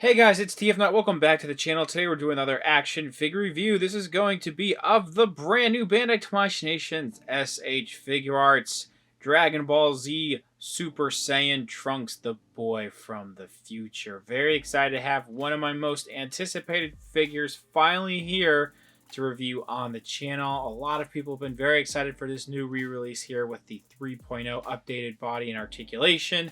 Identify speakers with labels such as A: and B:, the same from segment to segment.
A: Hey guys, it's TFNut. Welcome back to the channel. Today we're doing another action figure review. This is going to be of the brand new Bandai Tamashii Nations S.H. Figuarts Dragon Ball Z Super Saiyan Trunks, the boy from the future. Very excited to have one of my most anticipated figures finally here to review on the channel. A lot of people have been very excited for this new re-release here with the 3.0 updated body and articulation.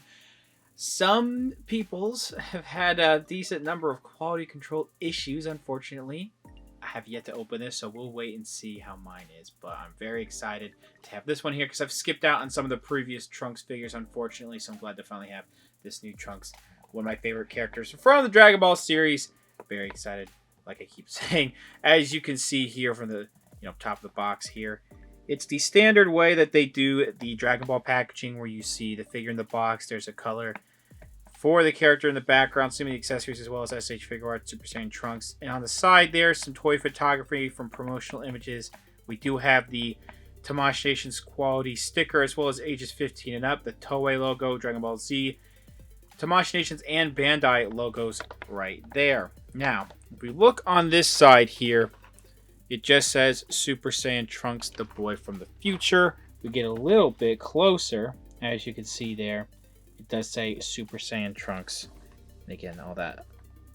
A: Some peoples have had a decent number of quality control issues, unfortunately. I have yet to open this, so we'll wait and see how mine is. But I'm very excited to have this one here because I've skipped out on some of the previous Trunks figures, unfortunately. So I'm glad to finally have this new Trunks, one of my favorite characters from the Dragon Ball series. Very excited, like I keep saying. As you can see here from the top of the box here. It's the standard way that they do the Dragon Ball packaging where you see the figure in the box. There's a color for the character in the background, some of the accessories as well as S.H. Figuarts, Super Saiyan Trunks. And on the side there, some toy photography from promotional images. We do have the Tamashii Nations quality sticker as well as ages 15 and up. The Toei logo, Dragon Ball Z, Tamashii Nations and Bandai logos right there. Now, if we look on this side here, it just says Super Saiyan Trunks, the boy from the future. We get a little bit closer, as you can see there. It does say Super Saiyan Trunks. And again, all that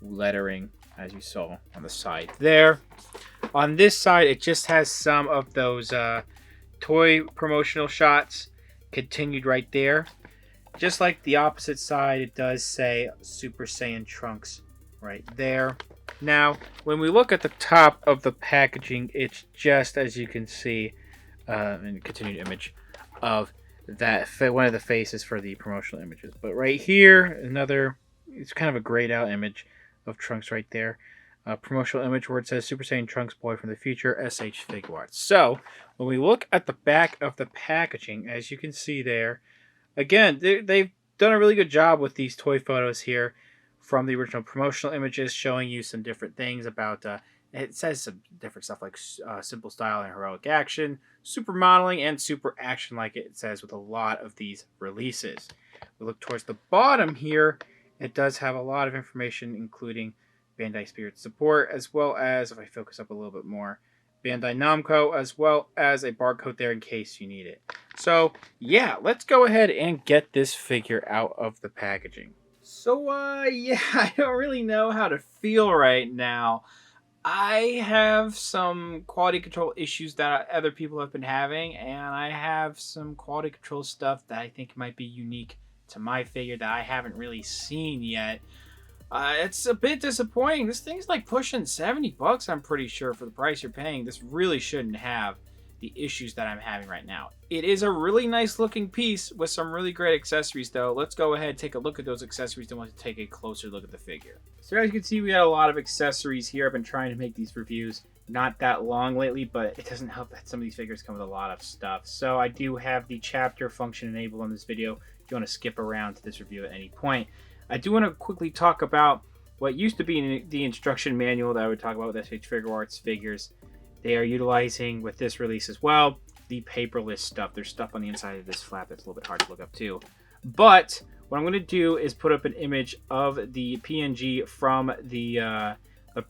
A: lettering, as you saw on the side there. On this side, it just has some of those toy promotional shots continued right there. Just like the opposite side, it does say Super Saiyan Trunks right there. Now, when we look at the top of the packaging, it's just, as you can see, in a continued image of that, one of the faces for the promotional images. But right here, another, it's kind of a grayed out image of Trunks right there. Promotional image where it says Super Saiyan Trunks, boy from the future, S.H. Figuarts. So, when we look at the back of the packaging, as you can see there, again, they've done a really good job with these toy photos here from the original promotional images, showing you some different things about, it says some different stuff like simple style and heroic action, super modeling, and super action, like it says with a lot of these releases. We look towards the bottom here, it does have a lot of information, including Bandai Spirit support, as well as, if I focus up a little bit more, Bandai Namco, as well as a barcode there in case you need it. So, yeah, let's go ahead and get this figure out of the packaging. So, yeah, I don't really know how to feel right now. I have some quality control issues that other people have been having, and I have some quality control stuff that I think might be unique to my figure that I haven't really seen yet. It's a bit disappointing. This thing's like pushing $70, I'm pretty sure, for the price you're paying. This really shouldn't have the issues that I'm having right now. It is a really nice looking piece with some really great accessories though. Let's go ahead and take a look at those accessories. Then we'll take a closer look at the figure. So as you can see, we got a lot of accessories here. I've been trying to make these reviews not that long lately, but it doesn't help that some of these figures come with a lot of stuff. So I do have the chapter function enabled on this video if you want to skip around to this review at any point. I do want to quickly talk about what used to be in the instruction manual that I would talk about with S.H. Figuarts figures. They are utilizing, with this release as well, the paperless stuff. There's stuff on the inside of this flap that's a little bit hard to look up too. But what I'm going to do is put up an image of the PNG from the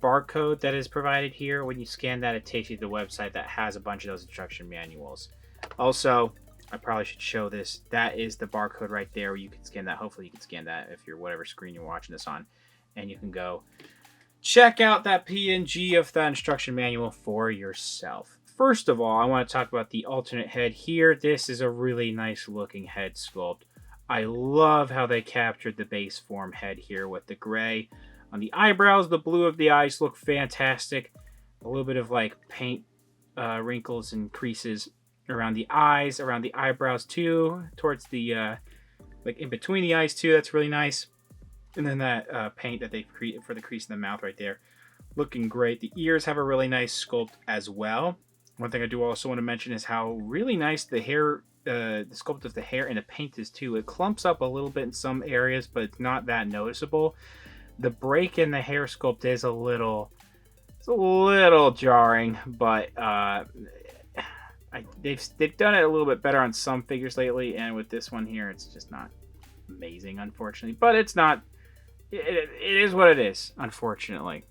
A: barcode that is provided here. When you scan that, it takes you to the website that has a bunch of those instruction manuals. Also, I probably should show this. That is the barcode right there where you can scan that. Hopefully you can scan that if you're whatever screen you're watching this on. And you can go check out that PNG of that instruction manual for yourself. First of all, I want to talk about the alternate head here. This is a really nice looking head sculpt. I love how they captured the base form head here with the gray on the eyebrows. The blue of the eyes look fantastic. A little bit of like paint wrinkles and creases around the eyes, around the eyebrows too, towards the like in between the eyes too. That's really nice. And then that paint that they created for the crease in the mouth right there, looking great. The ears have a really nice sculpt as well. One thing I do also want to mention is how really nice the hair, the sculpt of the hair and the paint is too. It clumps up a little bit in some areas, but it's not that noticeable. The break in the hair sculpt is it's a little jarring, but they've done it a little bit better on some figures lately, and with this one here, it's just not amazing, unfortunately. But it's not it is what it is, unfortunately.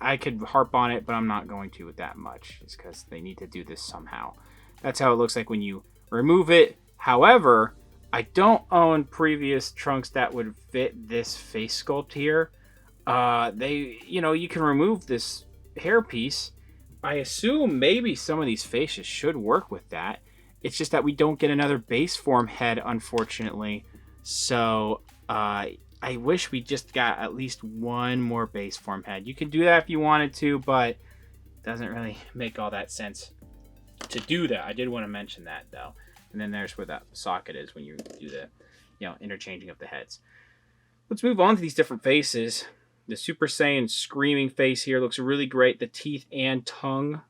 A: I could harp on it, but I'm not going to with that much. It's because they need to do this somehow. That's how it looks like when you remove it. However, I don't own previous trunks that would fit this face sculpt here. You can remove this hairpiece. I assume maybe some of these faces should work with that. It's just that we don't get another base form head, unfortunately. So, I wish we just got at least one more base form head. You can do that if you wanted to, but it doesn't really make all that sense to do that. I did want to mention that, though. And then there's where that socket is when you do the, interchanging of the heads. Let's move on to these different faces. The Super Saiyan screaming face here looks really great. The teeth and tongue,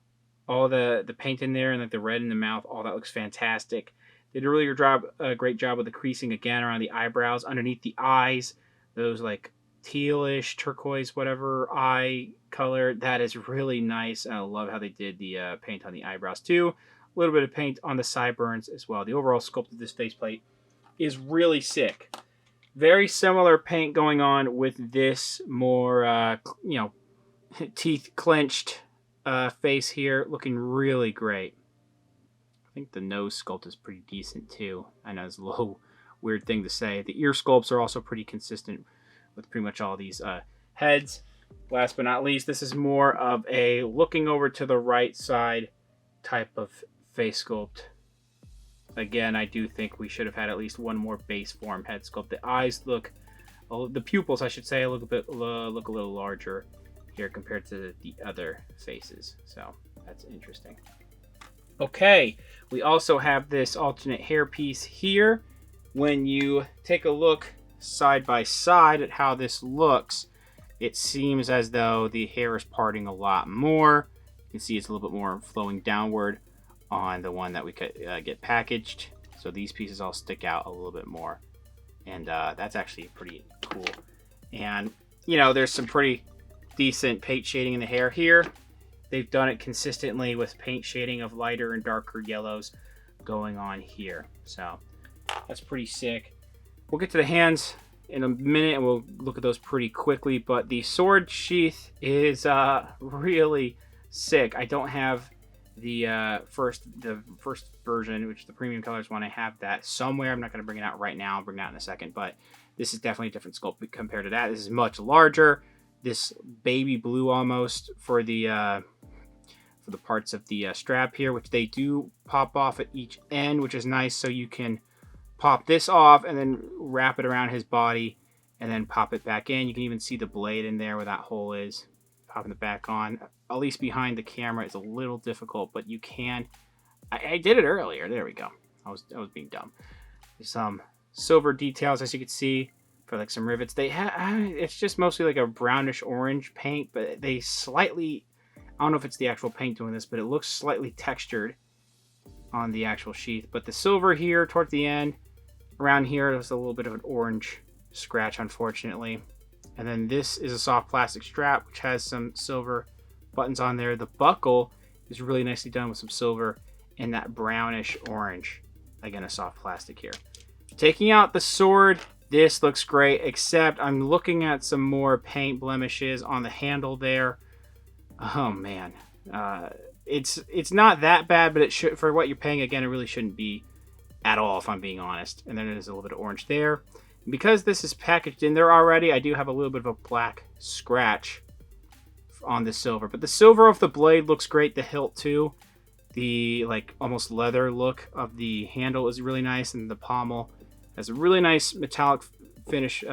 A: all the paint in there, and like the red in the mouth, all that looks fantastic. They did a great job with the creasing again around the eyebrows, underneath the eyes. Those like tealish, turquoise, whatever eye color. That is really nice. I love how they did the paint on the eyebrows too. A little bit of paint on the sideburns as well. The overall sculpt of this faceplate is really sick. Very similar paint going on with this more, teeth clenched face here. Looking really great. I think the nose sculpt is pretty decent too. I know it's a little weird thing to say. The ear sculpts are also pretty consistent with pretty much all these heads. Last but not least, this is more of a looking over to the right side type of face sculpt. Again, I do think we should have had at least one more base form head sculpt. The eyes the pupils, I should say, look a little larger here compared to the other faces. So that's interesting. Okay, we also have this alternate hairpiece here. When you take a look side by side at how this looks, it seems as though the hair is parting a lot more. You can see it's a little bit more flowing downward on the one that we could get packaged. So these pieces all stick out a little bit more. And that's actually pretty cool. And, there's some pretty decent paint shading in the hair here. They've done it consistently with paint shading of lighter and darker yellows going on here. So that's pretty sick. We'll get to the hands in a minute and we'll look at those pretty quickly. But the sword sheath is really sick. I don't have the first version, which is the premium colors one. I have that somewhere. I'm not going to bring it out right now. I'll bring it out in a second. But this is definitely a different sculpt compared to that. This is much larger. This baby blue almost for the parts of the strap here, which they do pop off at each end, which is nice. So you can pop this off and then wrap it around his body and then pop it back in. You can even see the blade in there where that hole is. Popping it back on, at least behind the camera, is a little difficult, but you can. I did it earlier. There we go. I was being dumb. There's some silver details, as you can see, for like some rivets. It's just mostly like a brownish orange paint, but they slightly, I don't know if it's the actual paint doing this, but it looks slightly textured on the actual sheath. But the silver here towards the end, around here, there's a little bit of an orange scratch, unfortunately. And then this is a soft plastic strap, which has some silver buttons on there. The buckle is really nicely done with some silver and that brownish orange. Again, a soft plastic here. Taking out the sword, this looks great, except I'm looking at some more paint blemishes on the handle there. Oh, man. It's not that bad, but it should, for what you're paying, again, it really shouldn't be at all, if I'm being honest. And then there's a little bit of orange there. Because this is packaged in there already, I do have a little bit of a black scratch on the silver. But the silver of the blade looks great. The hilt, too. The, like, almost leather look of the handle is really nice. And the pommel has a really nice metallic finish,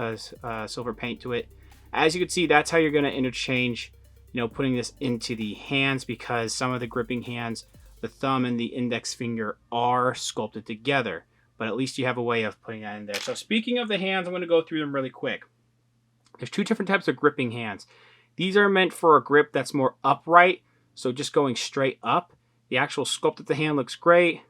A: silver paint to it. As you can see, that's how you're going to interchange, putting this into the hands. Because some of the gripping hands, the thumb and the index finger are sculpted together. But at least you have a way of putting that in there. So speaking of the hands, I'm going to go through them really quick. There's two different types of gripping hands. These are meant for a grip that's more upright, so just going straight up. The actual sculpt of the hand looks great.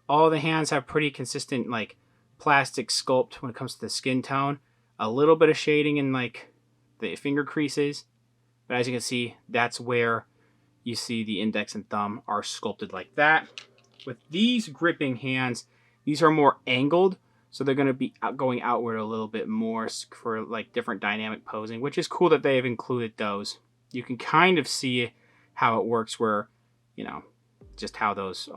A: All the hands have pretty consistent like plastic sculpt when it comes to the skin tone. A little bit of shading in like the finger creases. But as you can see, that's where you see the index and thumb are sculpted like that. With these gripping hands, these are more angled, So they're going to be going outward a little bit more for like different dynamic posing, which is cool that they have included those. You can kind of see how it works where, you know, just how those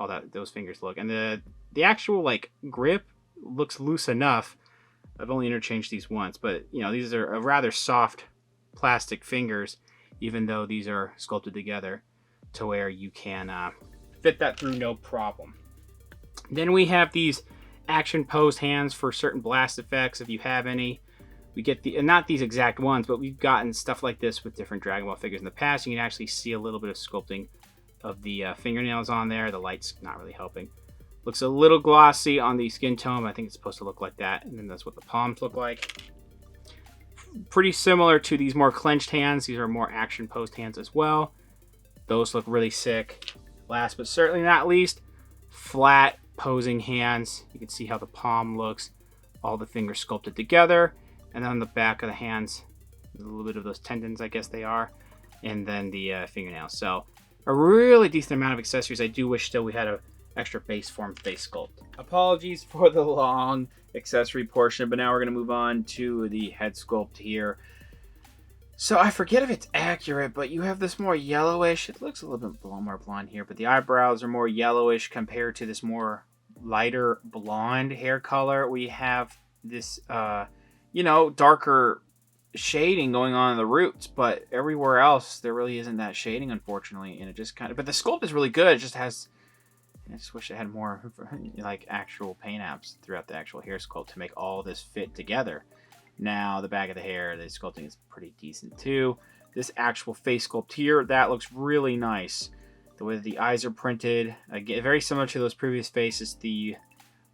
A: fingers look. And the actual like grip looks loose enough. I've only interchanged these once, but you know, these are a rather soft plastic fingers, even though these are sculpted together to where you can fit that through no problem. Then we have these action posed hands for certain blast effects, if you have any. We get the, and not these exact ones, but we've gotten stuff like this with different Dragon Ball figures in the past. You can actually see a little bit of sculpting of the fingernails on there. The light's not really helping. Looks a little glossy on the skin tone. I think it's supposed to look like that, and then that's what the palms look like. Pretty similar to these more clenched hands. These are more action posed hands as well. Those look really sick. Last but certainly not least, flat posing hands. You can see how the palm looks, all the fingers sculpted together, and then on the back of the hands, a little bit of those tendons, I guess they are, and then the fingernails. So a really decent amount of accessories. I do wish still we had a extra base form face sculpt. Apologies for the long accessory portion, but now we're going to move on to the head sculpt here. So I forget if it's accurate, but you have this more yellowish. It looks a little bit more blonde here, but the eyebrows are more yellowish compared to this more lighter blonde hair color. We have this, you know, darker shading going on in the roots, but everywhere else there really isn't that shading, unfortunately. And it just kind of, but the sculpt is really good. It just has, I just wish it had more like actual paint apps throughout the actual hair sculpt to make all this fit together. Now, the back of the hair, the sculpting is pretty decent too. This actual face sculpt here, that looks really nice. The way that the eyes are printed, again, very similar to those previous faces. The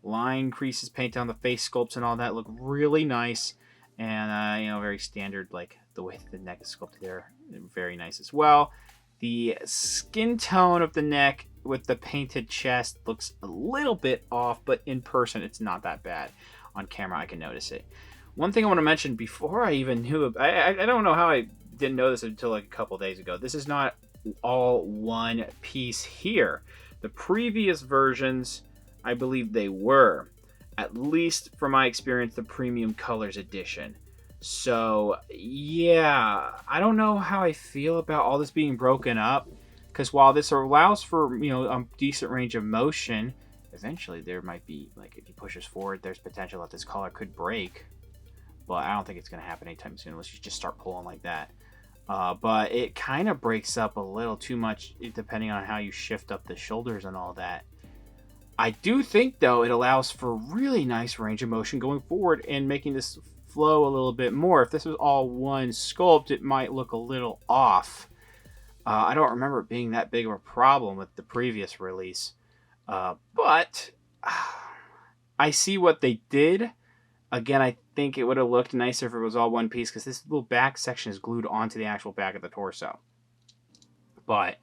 A: line creases painted on the face sculpts and all that look really nice. And, you know, very standard, like the way that the neck is sculpted there, very nice as well. The skin tone of the neck with the painted chest looks a little bit off, but in person, it's not that bad. On camera, I can notice it. One thing I want to mention before I even knew, I don't know how I didn't know this until like a couple days ago. This is not all one piece here. The previous versions, I believe they were, at least from my experience, the Premium Colors Edition. So yeah, I don't know how I feel about all this being broken up, because while this allows for, you know, a decent range of motion, eventually there might be, like, if you push this forward, there's potential that this collar could break. But I don't think it's going to happen anytime soon unless you just start pulling like that. But it kind of breaks up a little too much depending on how you shift up the shoulders and all that. I do think, though, it allows for really nice range of motion going forward and making this flow a little bit more. If this was all one sculpt, it might look a little off. I don't remember it being that big of a problem with the previous release. But I see what they did. Again, I think it would have looked nicer if it was all one piece, because this little back section is glued onto the actual back of the torso. But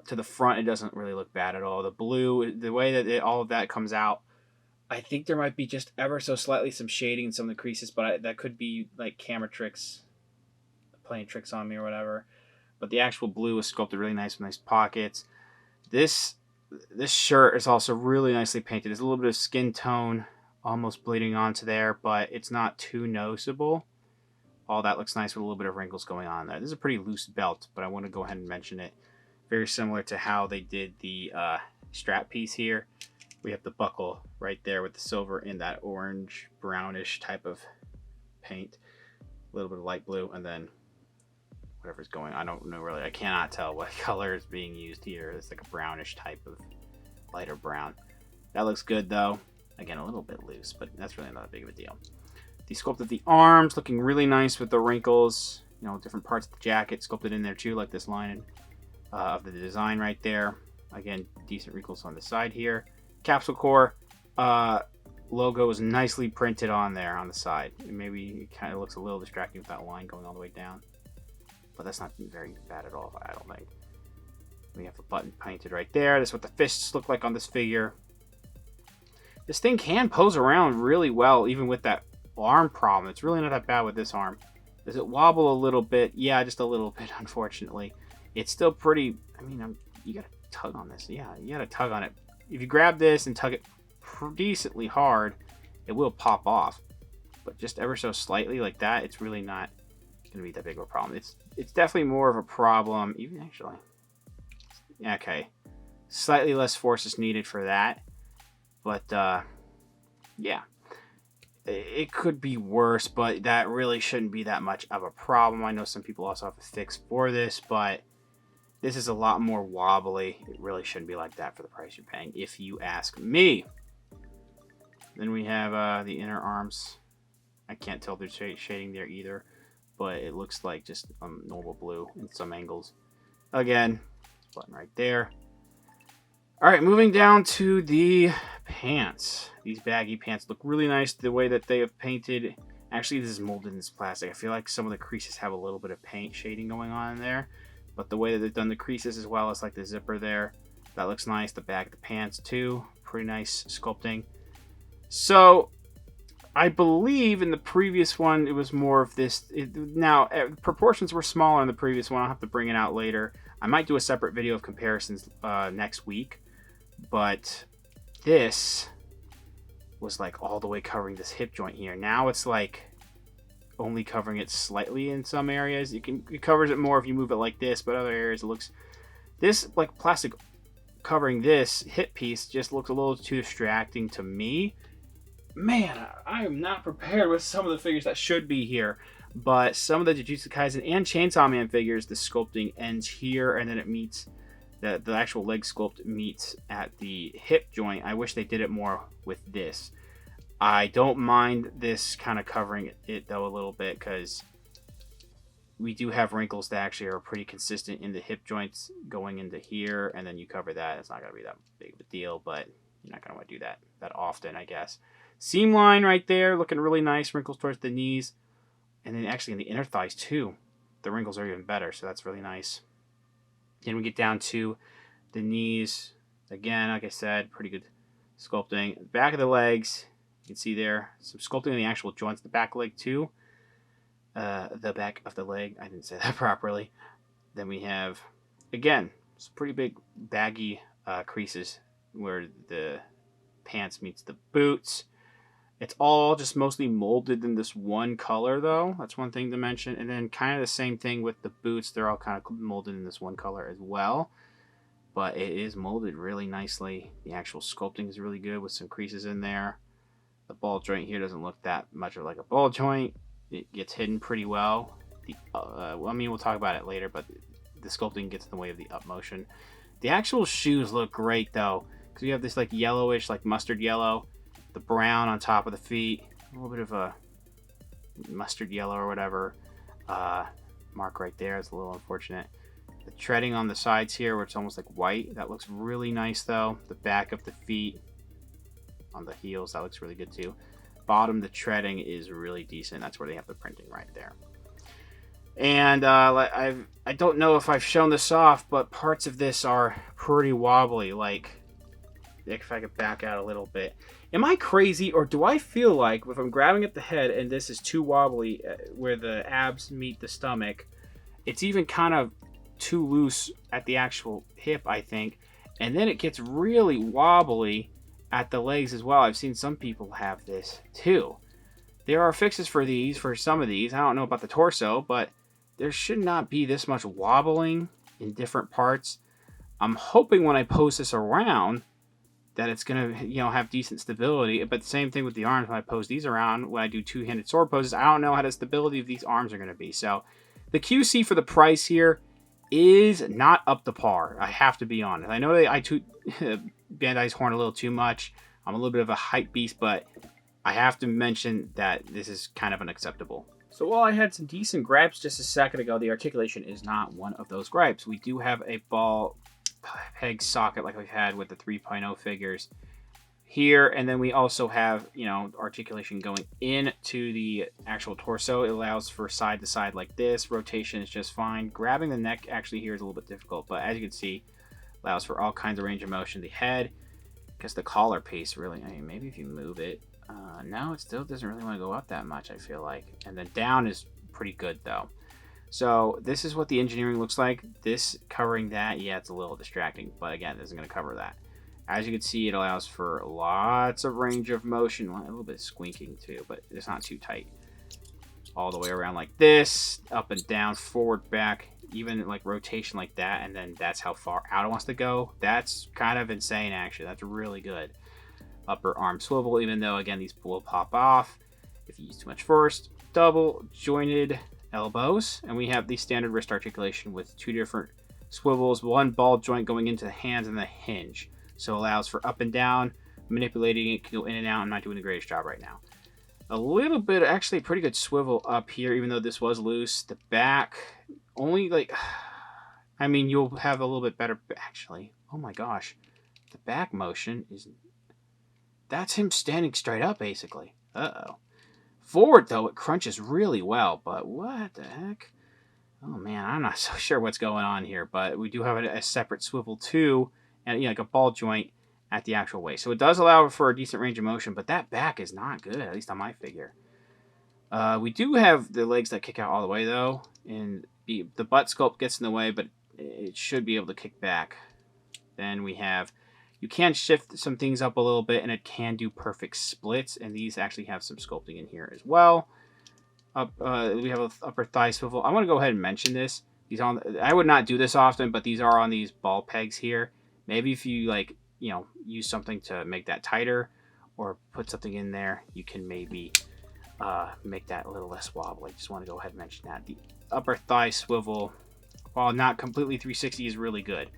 A: to the front, it doesn't really look bad at all. The blue, the way that all of that comes out, I think there might be just ever so slightly some shading in some of the creases, but that could be like camera tricks, playing tricks on me or whatever. But the actual blue is sculpted really nice with nice pockets. This shirt is also really nicely painted. There's a little bit of skin tone almost bleeding onto there, but it's not too noticeable. All that looks nice with a little bit of wrinkles going on there. This is a pretty loose belt, but I want to go ahead and mention it. Very similar to how they did the strap piece here. We have the buckle right there with the silver in that orange brownish type of paint. A little bit of light blue, and then whatever's going on. I don't know really. I cannot tell what color is being used here. It's like a brownish type of lighter brown. That looks good though. Again, a little bit loose, but that's really not that big of a deal. The sculpt of the arms looking really nice with the wrinkles. You know, different parts of the jacket sculpted in there too, like this line of the design right there. Again, decent wrinkles on the side here. Capsule Core logo is nicely printed on there on the side. Maybe it kind of looks a little distracting with that line going all the way down, but that's not very bad at all, I don't think. We have a button painted right there. This is what the fists look like on this figure. This thing can pose around really well, even with that arm problem. It's really not that bad with this arm. Does it wobble a little bit? Yeah, just a little bit, unfortunately. It's still pretty, I mean, you gotta tug on this. Yeah, you gotta tug on it. If you grab this and tug it decently hard, it will pop off. But just ever so slightly like that, it's really not going to be that big of a problem. It's definitely more of a problem, even actually. Okay. Slightly less force is needed for that. But, yeah. It could be worse, but that really shouldn't be that much of a problem. I know some people also have a fix for this, but this is a lot more wobbly. It really shouldn't be like that for the price you're paying, if you ask me. Then we have the inner arms. I can't tell there's shading there either, but it looks like just normal blue in some angles. Again, button right there. All right, moving down to the pants. These baggy pants look really nice. The way that they have painted, actually this is molded in this plastic. I feel like some of the creases have a little bit of paint shading going on in there, but the way that they've done the creases as well as like the zipper there, that looks nice. The back of the pants too, pretty nice sculpting. So I believe in the previous one it was more of this. Now proportions were smaller in the previous one. I'll have to bring it out later. I might do a separate video of comparisons next week. But this was like all the way covering this hip joint here. Now it's like only covering it slightly in some areas. It covers it more if you move it like this, but other areas it looks, this like plastic covering this hip piece just looks a little too distracting to me. Man, I am not prepared with some of the figures that should be here. But some of the Jujutsu Kaisen and Chainsaw Man figures, the sculpting ends here and then it meets. The actual leg sculpt meets at the hip joint. I wish they did it more with this. I don't mind this kind of covering it though a little bit because we do have wrinkles that actually are pretty consistent in the hip joints going into here, and then you cover that. It's not going to be that big of a deal, but you're not going to want to do that often, I guess. Seam line right there, looking really nice. Wrinkles towards the knees, and then actually in the inner thighs too. The wrinkles are even better, so that's really nice. Then we get down to the knees. Again, like I said, pretty good sculpting. Back of the legs, you can see there some sculpting on the actual joints. The back leg too. The back of the leg. I didn't say that properly. Then we have, again, some pretty big baggy creases where the pants meets the boots. It's all just mostly molded in this one color, though. That's one thing to mention. And then kind of the same thing with the boots. They're all kind of molded in this one color as well. But it is molded really nicely. The actual sculpting is really good with some creases in there. The ball joint here doesn't look that much like a ball joint. It gets hidden pretty well. I mean, we'll talk about it later, but the sculpting gets in the way of the up motion. The actual shoes look great, though. Because you have this like yellowish, like mustard yellow. The brown on top of the feet, a little bit of a mustard yellow or whatever mark right there. It's a little unfortunate. The treading on the sides here where it's almost like white, that looks really nice though. The back of the feet on the heels, that looks really good too. Bottom, the treading is really decent. That's where they have the printing right there. And I don't know if I've shown this off, but parts of this are pretty wobbly. Like, if I could back out a little bit. Am I crazy, or do I feel like if I'm grabbing at the head and this is too wobbly where the abs meet the stomach, it's even kind of too loose at the actual hip, I think, and then it gets really wobbly at the legs as well. I've seen some people have this too. There are fixes for these, for some of these. I don't know about the torso, but there should not be this much wobbling in different parts. I'm hoping when I post this around that it's going to, have decent stability. But the same thing with the arms. When I pose these around, when I do two-handed sword poses, I don't know how the stability of these arms are going to be. So the QC for the price here is not up to par. I have to be honest. I know I toot Bandai's horn a little too much. I'm a little bit of a hype beast, but I have to mention that this is kind of unacceptable. So while I had some decent gripes just a second ago, the articulation is not one of those gripes. We do have a ball peg socket like we've had with the 3.0 figures here, and then we also have articulation going into the actual torso. It allows for side to side like this. Rotation is just fine. Grabbing the neck actually here is a little bit difficult, but as you can see, allows for all kinds of range of motion. The head, because the collar piece really, maybe if you move it, no, it still doesn't really want to go up that much, I feel like. And then down is pretty good though. So this is what the engineering looks like. This covering that, yeah, it's a little distracting, but again, this isn't going to cover that. As you can see, it allows for lots of range of motion. A little bit of squinking too, but it's not too tight. All the way around like this, up and down, forward, back, even like rotation like that, and then that's how far out it wants to go. That's kind of insane, actually. That's really good. Upper arm swivel, even though, again, these will pop off if you use too much force. Double jointed elbows, and we have the standard wrist articulation with 2 different swivels, 1 ball joint going into the hands and the hinge. So allows for up and down, manipulating it, can go in and out. I'm not doing the greatest job right now. A little bit, actually pretty good swivel up here, even though this was loose. The back, only like, I mean, you'll have a little bit better, actually. Oh my gosh. The back motion is, that's him standing straight up, basically. Uh-oh. Forward, though, it crunches really well, but what the heck? Oh man, I'm not so sure what's going on here, but we do have a separate swivel too, and like a ball joint at the actual waist. So it does allow for a decent range of motion, but that back is not good, at least on my figure. We do have the legs that kick out all the way though, and the butt sculpt gets in the way, but it should be able to kick back. Then we have, you can shift some things up a little bit, and it can do perfect splits, and these actually have some sculpting in here as well. We have an upper thigh swivel. I want to go ahead and mention this. I would not do this often, but these are on these ball pegs here. Maybe if you like, use something to make that tighter or put something in there, you can maybe make that a little less wobbly. Just want to go ahead and mention that. The upper thigh swivel, while not completely 360, is really good.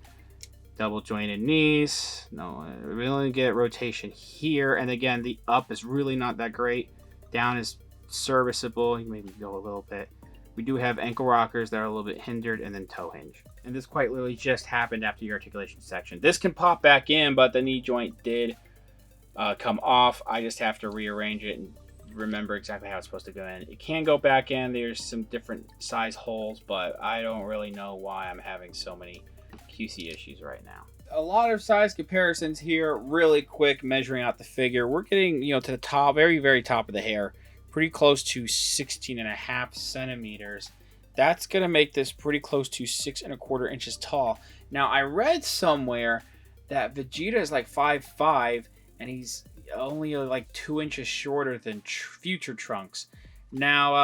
A: Double jointed knees. No, we only get rotation here. And again, the up is really not that great. Down is serviceable. You maybe go a little bit. We do have ankle rockers that are a little bit hindered, and then toe hinge. And this quite literally just happened after your articulation section. This can pop back in, but the knee joint did come off. I just have to rearrange it and remember exactly how it's supposed to go in. It can go back in. There's some different size holes, but I don't really know why I'm having so many QC issues right now. A lot of size comparisons here, really quick, measuring out the figure. We're getting, to the top, very, very top of the hair. Pretty close to 16.5 centimeters. That's going to make this pretty close to 6.25 inches tall. Now, I read somewhere that Vegeta is like 5'5", and he's only like 2 inches shorter than future Trunks. Now,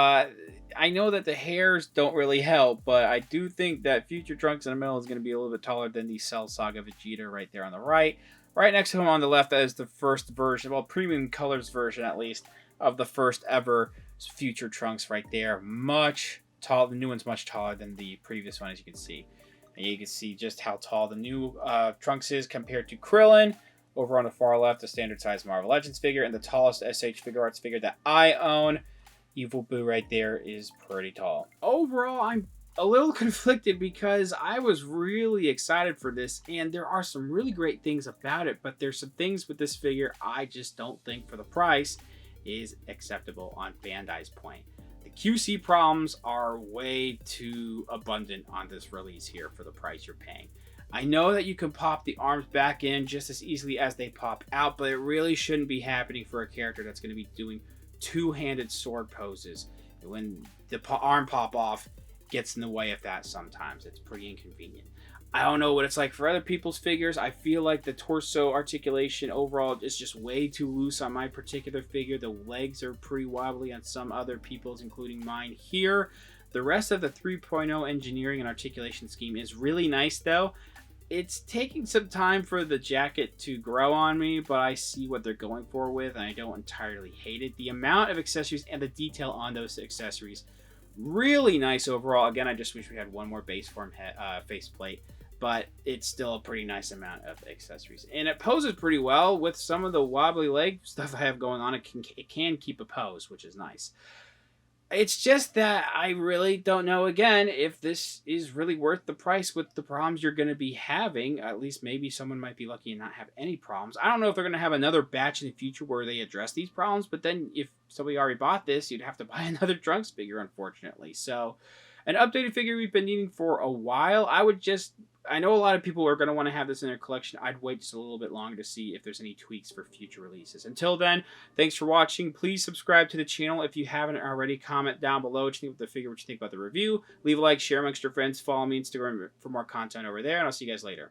A: I know that the hairs don't really help, but I do think that future Trunks in the middle is going to be a little bit taller than the Cell Saga Vegeta right there on the right. Right next to him on the left, that is the first version, well, premium colors version at least, of the first ever future Trunks right there. Much tall. The new one's much taller than the previous one, as you can see. And you can see just how tall the new Trunks is compared to Krillin. Over on the far left, the standard size Marvel Legends figure, and the tallest S.H. Figuarts figure that I own, Evil Boo right there, is pretty tall. Overall, I'm a little conflicted because I was really excited for this, and there are some really great things about it, but there's some things with this figure I just don't think for the price is acceptable on Bandai's point. The QC problems are way too abundant on this release here for the price you're paying. I know that you can pop the arms back in just as easily as they pop out, but it really shouldn't be happening for a character that's going to be doing two-handed sword poses. When the arm pop off, gets in the way of that sometimes. It's pretty inconvenient. I don't know what it's like for other people's figures. I feel like the torso articulation overall is just way too loose on my particular figure. The legs are pretty wobbly on some other people's, including mine here. The rest of the 3.0 engineering and articulation scheme is really nice though. It's taking some time for the jacket to grow on me, but I see what they're going for with, and I don't entirely hate it. The amount of accessories and the detail on those accessories, really nice overall. Again, I just wish we had one more base form faceplate, but it's still a pretty nice amount of accessories. And it poses pretty well with some of the wobbly leg stuff I have going on. It can keep a pose, which is nice. It's just that I really don't know, again, if this is really worth the price with the problems you're going to be having. At least maybe someone might be lucky and not have any problems. I don't know if they're going to have another batch in the future where they address these problems, but then if somebody already bought this, you'd have to buy another Trunks figure, unfortunately. So, an updated figure we've been needing for a while. I know a lot of people are going to want to have this in their collection. I'd wait just a little bit longer to see if there's any tweaks for future releases. Until then, thanks for watching. Please subscribe to the channel if you haven't already. Comment down below what you think about the figure, what you think about the review. Leave a like, share amongst your friends. Follow me on Instagram for more content over there, and I'll see you guys later.